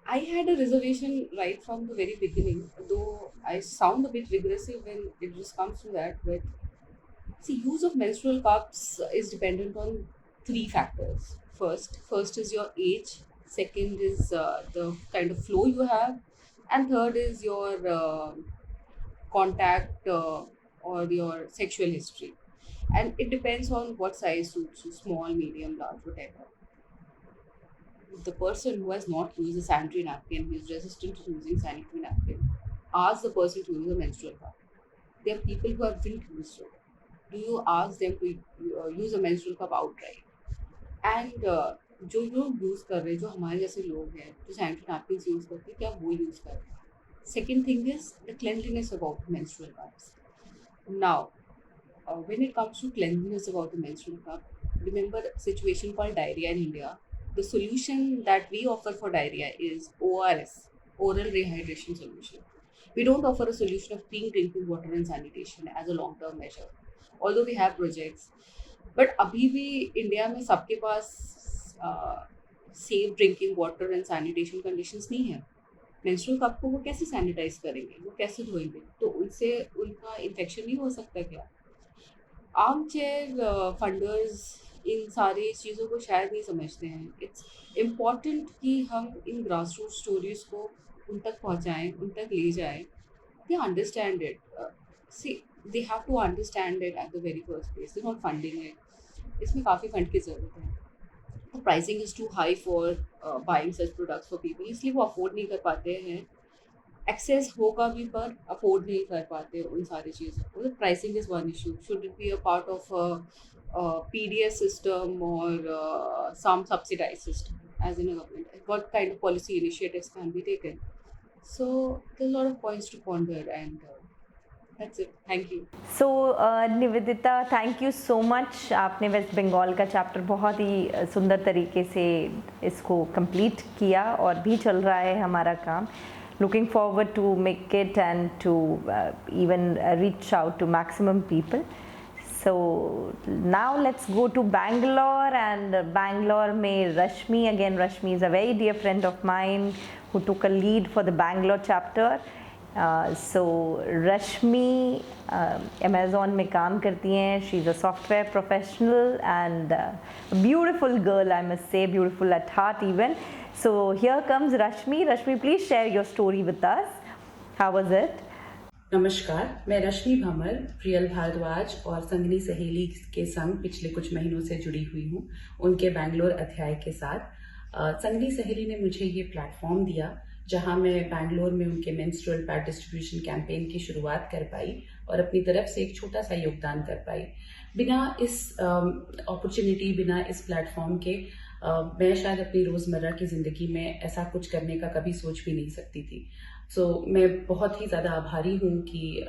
I had a reservation right from the very beginning, though I sound a bit regressive when it just comes to that. But see, use of menstrual cups is dependent on 3 factors. First is your age. Second is the kind of flow you have, and third is your contact or your sexual history. And it depends on what size suits you, small, medium, large, whatever. The person who has not used a sanitary napkin, who is resistant to using sanitary napkin, ask the person to use a menstrual cup. There are people who haven't used it. Do you ask them to use a menstrual cup outright? And जो लोग use कर रहे हैं, जो हमारे जैसे लोग हैं जो सैनिटरी नैपकिन्स यूज़ करते हैं, क्या वो यूज़ कर रहे हैं? Second thing is the cleanliness about menstrual cups. Now, when it comes to cleanliness about the menstrual cup, remember a situation called diarrhea in India. The solution that we offer for diarrhea is ORS, oral rehydration solution. We don't offer a solution of clean drinking water and sanitation as a long-term measure. Although we have projects, but अभी भी India में सबके पास safe drinking water and sanitation conditions नहीं है। Menstrual cup को वो कैसे सैनिटाइज करेंगे, वो कैसे धोएंगे? तो उनसे उनका इन्फेक्शन नहीं हो सकता क्या? आर्मचेयर फंडर्स इन सारी चीज़ों को शायद नहीं समझते हैं। इट्स इम्पॉर्टेंट कि हम इन ग्रास रूट स्टोरीज़ को उन तक पहुँचाएँ, उन तक ले जाएँ। They understand it, see they have to understand it at the very first place, they not funding it. इसमें काफ़ी फंड की ज़रूरत है। तो pricing is too high for buying such products for people, इसलिए वो अफोर्ड नहीं कर पाते हैं। एक्सेस होगा भी पर अफोर्ड नहीं कर पाते उन सारी चीज़ों को। Pricing is one issue. Should it be a part of PDS system or some subsidized system as in a government? What kind of policy initiatives can be taken? So there's a lot of points to ponder, and that's it. Thank you. So Nivedita, thank you so much. आपने waste Bengal का chapter बहुत ही सुंदर तरीके से इसको complete किया और भी चल रहा है हमारा काम। Looking forward to make it and to even reach out to maximum people. So now let's go to Bangalore, and Bangalore में Rashmi, again Rashmi is a very dear friend of mine who took a lead for the Bangalore chapter. So Rashmi Amazon में काम करती हैं। She's a software professional and a beautiful girl, I must say, beautiful at heart even. So here comes Rashmi. Rashmi, please share your story with us. How was it? नमस्कार, मैं रश्मि भंवर, प्रियल भारद्वाज और संगनी सहेली के संग पिछले कुछ महीनों से जुड़ी हुई हूँ उनके बैंगलोर अध्याय के साथ। संगनी सहेली ने मुझे ये प्लेटफॉर्म दिया जहाँ मैं बैंगलोर में उनके मेंस्ट्रुअल पैड डिस्ट्रीब्यूशन कैंपेन की शुरुआत कर पाई और अपनी तरफ से एक छोटा सा योगदान कर पाई। बिना इस अपॉर्चुनिटी, बिना इस प्लेटफॉर्म के मैं शायद अपनी रोज़मर्रा की ज़िंदगी में ऐसा कुछ करने का कभी सोच भी नहीं सकती थी। सो मैं बहुत ही ज़्यादा आभारी हूँ कि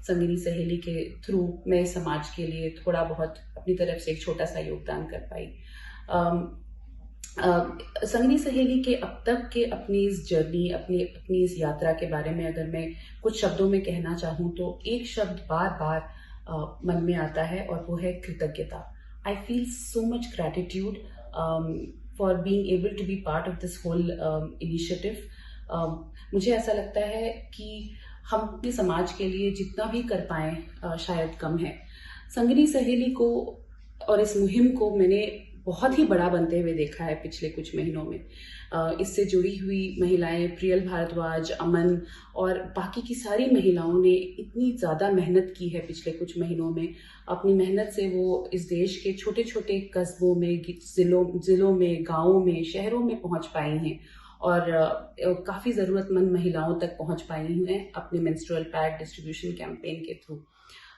संगनी सहेली के थ्रू मैं समाज के लिए थोड़ा बहुत अपनी तरफ से एक छोटा सा योगदान कर पाई। संगनी सहेली के अब तक के अपनी इस जर्नी, अपनी इस यात्रा के बारे में अगर मैं कुछ शब्दों में कहना चाहूँ तो एक शब्द बार बार मन में आता है और वो है कृतज्ञता। I feel so much gratitude for being able to be part of this whole initiative. मुझे ऐसा लगता है कि हम अपने समाज के लिए जितना भी कर पाएं शायद कम है। संगनी सहेली को और इस मुहिम को मैंने बहुत ही बड़ा बनते हुए देखा है पिछले कुछ महीनों में। इससे जुड़ी हुई महिलाएं, प्रियल भारद्वाज, अमन और बाकी की सारी महिलाओं ने इतनी ज़्यादा मेहनत की है पिछले कुछ महीनों में। अपनी मेहनत से वो इस देश के छोटे छोटे कस्बों में, ज़िलों में, गाँवों में, शहरों में पहुँच पाई हैं और काफ़ी ज़रूरतमंद महिलाओं तक पहुँच पाई हैं अपने मेंस्ट्रुअल पैड डिस्ट्रीब्यूशन कैंपेन के थ्रू।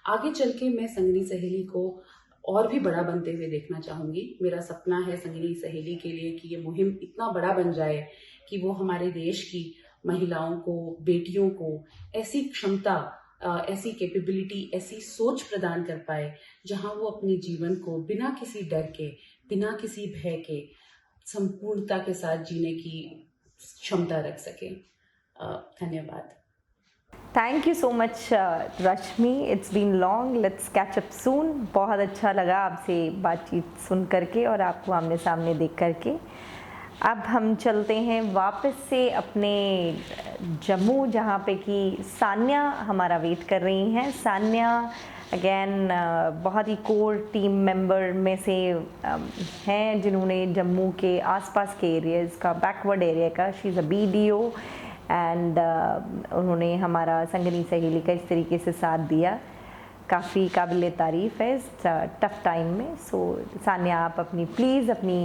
आगे चल के मैं संगनी सहेली को और भी बड़ा बनते हुए देखना चाहूँगी। मेरा सपना है संगनी सहेली के लिए कि ये मुहिम इतना बड़ा बन जाए कि वो हमारे देश की महिलाओं को, बेटियों को ऐसी क्षमता, ऐसी कैपेबिलिटी, ऐसी सोच प्रदान कर पाए जहाँ वो अपने जीवन को बिना किसी डर के, बिना किसी भय के संपूर्णता के साथ जीने की क्षमता रख सके। धन्यवाद। Thank you so much Rashmi, it's been long, let's catch up soon. बहुत अच्छा लगा आपसे बातचीत सुन करके और आपको आमने सामने देख करके। अब हम चलते हैं वापस से अपने जम्मू, जहाँ पे कि सान्या हमारा वेट कर रही हैं। सान्या अगेन बहुत ही कोर टीम मेंबर में से हैं जिन्होंने जम्मू के आसपास के एरियाज़ का, बैकवर्ड एरिया का, she is a BDO and उन्होंने हमारा संगनी सहेली का इस तरीके से साथ दिया। काफ़ी काबिल तारीफ़ है इस टफ़ टाइम में। सो सान्या, आप प्लीज़ अपनी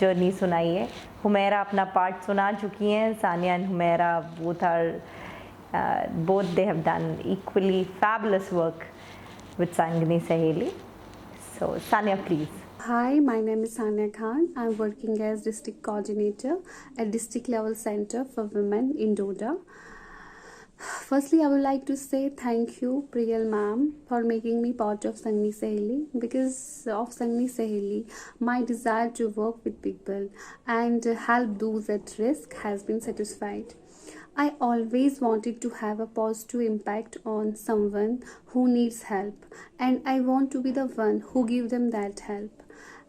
जर्नी सुनाइए। हुमैरा अपना पार्ट सुना चुकी हैं। Sanya and Humaira both they have done equally fabulous work with Sangini Saheli. So Sanya, please. Hi, my name is Sanya Khan. I'm working as district coordinator at district level center for women in Doda. Firstly, I would like to say thank you, Priyal ma'am, for making me part of Sangini Saheli. Because of Sangini Saheli, my desire to work with people and help those at risk has been satisfied. I always wanted to have a positive impact on someone who needs help, and I want to be the one who give them that help.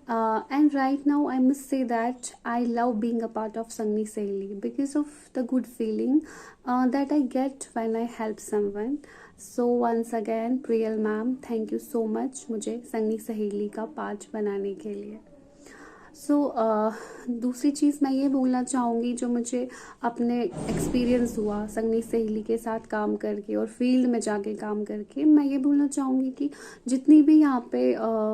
And right now, I must say that I love being a part of Sangni Saheli because of the good feeling that I get when I help someone. So once again, Priyal ma'am, thank you so much मुझे संगनी सहेली का part बनाने के लिए. सो दूसरी चीज़ मैं ये बोलना चाहूँगी जो मुझे अपने एक्सपीरियंस हुआ संगनी सहेली के साथ काम करके और फील्ड में जाके काम करके, मैं ये बोलना चाहूँगी कि जितनी भी यहाँ पे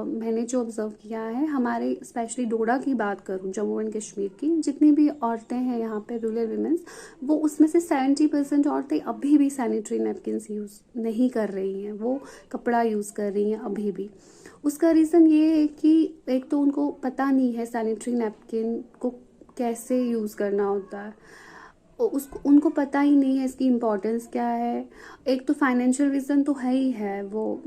मैंने जो ऑब्ज़र्व किया है, हमारे स्पेशली डोडा की बात करूँ, जम्मू एंड कश्मीर की, जितनी भी औरतें हैं यहाँ पे रूरल वीमेंस, वो उसमें से 70% औरतें अभी भी सैनिटरी नैपकिन्स यूज़ नहीं कर रही हैं, वो कपड़ा यूज़ कर रही हैं अभी भी. उसका रीज़न ये है कि एक तो उनको पता नहीं है सैनिटरी नैपकिन को कैसे यूज़ करना होता है, उनको पता ही नहीं है इसकी इम्पोर्टेंस क्या है. एक तो फाइनेंशियल रीज़न तो है ही है, वो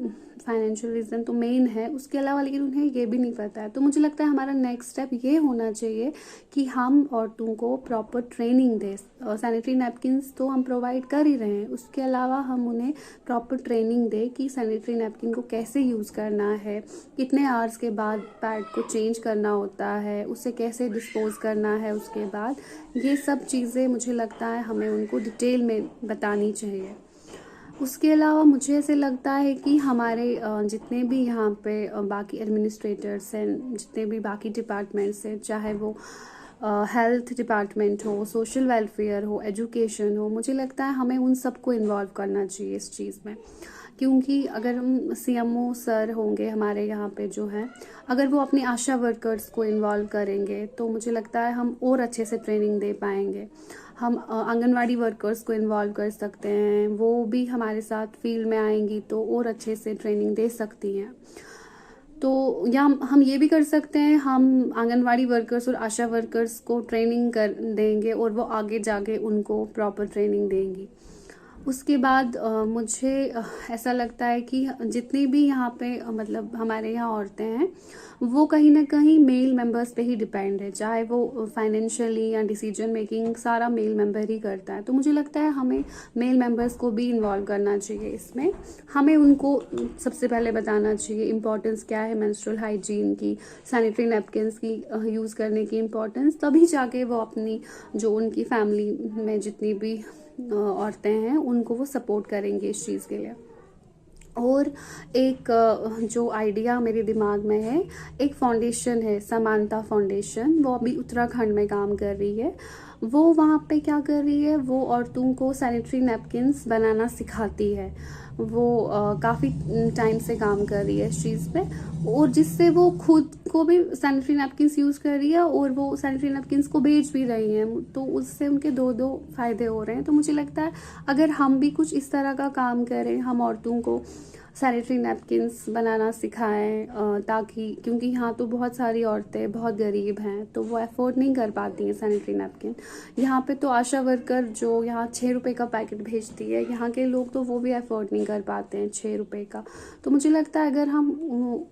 फाइनेंशियल रीज़न तो मेन है, उसके अलावा लेकिन उन्हें ये भी नहीं पता है. तो मुझे लगता है हमारा नेक्स्ट स्टेप ये होना चाहिए कि हम औरतों को प्रॉपर ट्रेनिंग दें. सैनिटरी नैपकिन्स तो हम प्रोवाइड कर ही रहे हैं, उसके अलावा हम उन्हें प्रॉपर ट्रेनिंग दें कि सैनिटरी नैपकिन को कैसे यूज़ करना है, कितने आवर्स के बाद पैड को चेंज करना होता है, उसे कैसे डिस्पोज करना है उसके बाद. ये सब चीज़ें मुझे लगता है हमें उनको डिटेल में बतानी चाहिए. उसके अलावा मुझे ऐसे लगता है कि हमारे जितने भी यहाँ पे बाकी एडमिनिस्ट्रेटर्स हैं, जितने भी बाकी डिपार्टमेंट्स हैं, चाहे वो हेल्थ डिपार्टमेंट हो, सोशल वेलफेयर हो, एजुकेशन हो, मुझे लगता है हमें उन सबको इन्वॉल्व करना चाहिए इस चीज़ में. क्योंकि अगर हम CMO सर होंगे हमारे यहाँ पे जो हैं, अगर वो अपनी आशा वर्कर्स को इन्वॉल्व करेंगे तो मुझे लगता है हम और अच्छे से ट्रेनिंग दे पाएंगे. हम आंगनवाड़ी वर्कर्स को इन्वॉल्व कर सकते हैं, वो भी हमारे साथ फील्ड में आएंगी तो और अच्छे से ट्रेनिंग दे सकती हैं. तो या हम ये भी कर सकते हैं, हम आंगनवाड़ी वर्कर्स और आशा वर्कर्स को ट्रेनिंग कर देंगे और वो आगे जाके उनको प्रॉपर ट्रेनिंग देंगी. उसके बाद मुझे ऐसा लगता है कि जितनी भी यहाँ पे मतलब हमारे यहाँ औरतें हैं, वो कहीं ना कहीं मेल मेंबर्स पे ही डिपेंड है, चाहे वो फाइनेंशियली या डिसीजन मेकिंग सारा मेल मेंबर ही करता है. तो मुझे लगता है हमें मेल मेंबर्स को भी इन्वॉल्व करना चाहिए इसमें. हमें उनको सबसे पहले बताना चाहिए इम्पोर्टेंस क्या है मेंस्ट्रुअल हाइजीन की, सैनिटरी नैपकिन्स की यूज़ करने की इम्पोर्टेंस, तभी जाके वो अपनी जो उनकी फैमिली में जितनी भी औरतें हैं उनको वो सपोर्ट करेंगे इस चीज़ के लिए. और एक जो आइडिया मेरे दिमाग में है, एक फाउंडेशन है समानता फाउंडेशन, वो अभी उत्तराखंड में काम कर रही है. वो वहाँ पे क्या कर रही है, वो औरतों को सैनिटरी नैपकिन्स बनाना सिखाती है. वो काफ़ी टाइम से काम कर रही है इस चीज़ पे, और जिससे वो खुद को भी सैनिटरी नैपकिन्स यूज़ कर रही है और वो सैनिटरी नैपकिन्स को बेच भी रही हैं. तो उससे उनके दो फ़ायदे हो रहे हैं. तो मुझे लगता है अगर हम भी कुछ इस तरह का काम करें, हम औरतों को सैनिटरी नैपकिन्स बनाना सिखाएं, ताकि क्योंकि यहाँ तो बहुत सारी औरतें बहुत गरीब हैं तो वो अफोर्ड नहीं कर पाती हैं सैनिटरी नैपकिन. यहाँ पे तो आशा वर्कर जो यहाँ 6 रुपये का पैकेट भेजती है, यहाँ के लोग तो वो भी अफोर्ड नहीं कर पाते हैं 6 रुपये का. तो मुझे लगता है अगर हम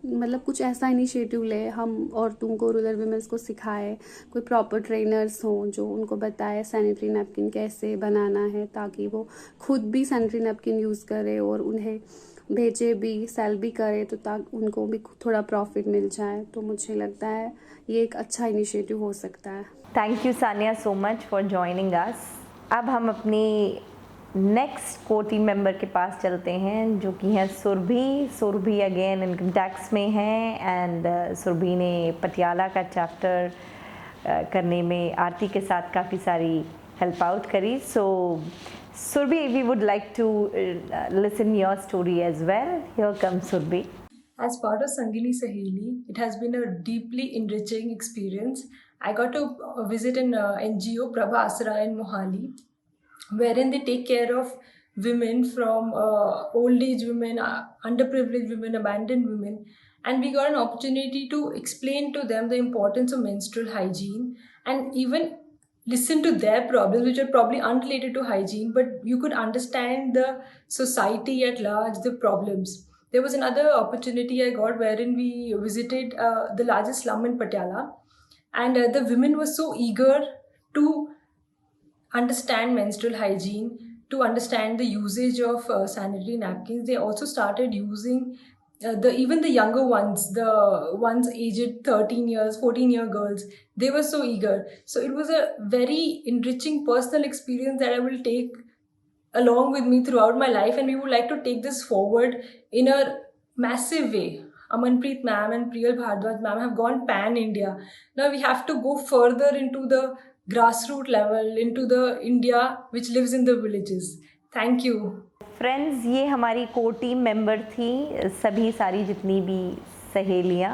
मतलब कुछ ऐसा इनिशिएटिव लें, हम औरतों को, रूरल वीमेंस को सिखाएं, कोई प्रॉपर ट्रेनर्स हों जो उनको बताए सैनिटरी नैपकिन कैसे बनाना है, ताकि वो खुद भी सैनिटरी नैपकिन यूज़ करें और उन्हें भेजे भी, सेल भी करे, तो ताकि उनको भी थोड़ा प्रॉफिट मिल जाए. तो मुझे लगता है ये एक अच्छा इनिशिएटिव हो सकता है. Thank you Sania so much for joining us. अब हम अपनी नेक्स्ट को टीम मेंबर के पास चलते हैं जो कि हैं Surabhi. Surabhi again income tax में हैं एंड सुरभि ने पटियाला का चैप्टर करने में आरती के साथ काफ़ी सारी हेल्प आउट करी. सो Surbhi, we would like to listen your story as well. Here comes Surbhi. As part of Sangini Saheli, it has been a deeply enriching experience. I got to visit an NGO, Prabha Asra in Mohali, wherein they take care of women from old age women, underprivileged women, abandoned women. And we got an opportunity to explain to them the importance of menstrual hygiene and even listen to their problems, which are probably unrelated to hygiene, but you could understand the society at large, the problems. There was another opportunity I got wherein we visited the largest slum in Patiala, and the women were so eager to understand menstrual hygiene, to understand the usage of sanitary napkins. They also started using even the younger ones, the ones aged 13 years, 14-year girls, they were so eager. So it was a very enriching personal experience that I will take along with me throughout my life, and we would like to take this forward in a massive way. Amanpreet ma'am and Priyal Bhardwaj ma'am have gone pan-India. Now we have to go further into the grassroots level, into the India which lives in the villages. Thank you. Friends, ये हमारी core team member थी, सभी सारी जितनी भी सहेलियाँ,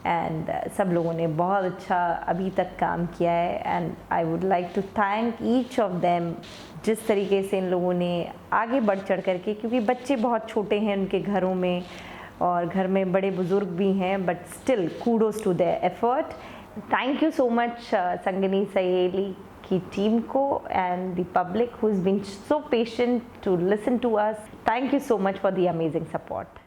and सब लोगों ने बहुत अच्छा अभी तक काम किया है, and I would like to thank each of them जिस तरीके से इन लोगों ने आगे बढ़ चढ़ करके, क्योंकि बच्चे बहुत छोटे हैं उनके घरों में और घर में बड़े बुज़ुर्ग भी हैं, but still kudos to their effort. Thank you so much Sangini Saheli की टीम को and the public who's been so patient to listen to us. Thank you so much for the amazing support.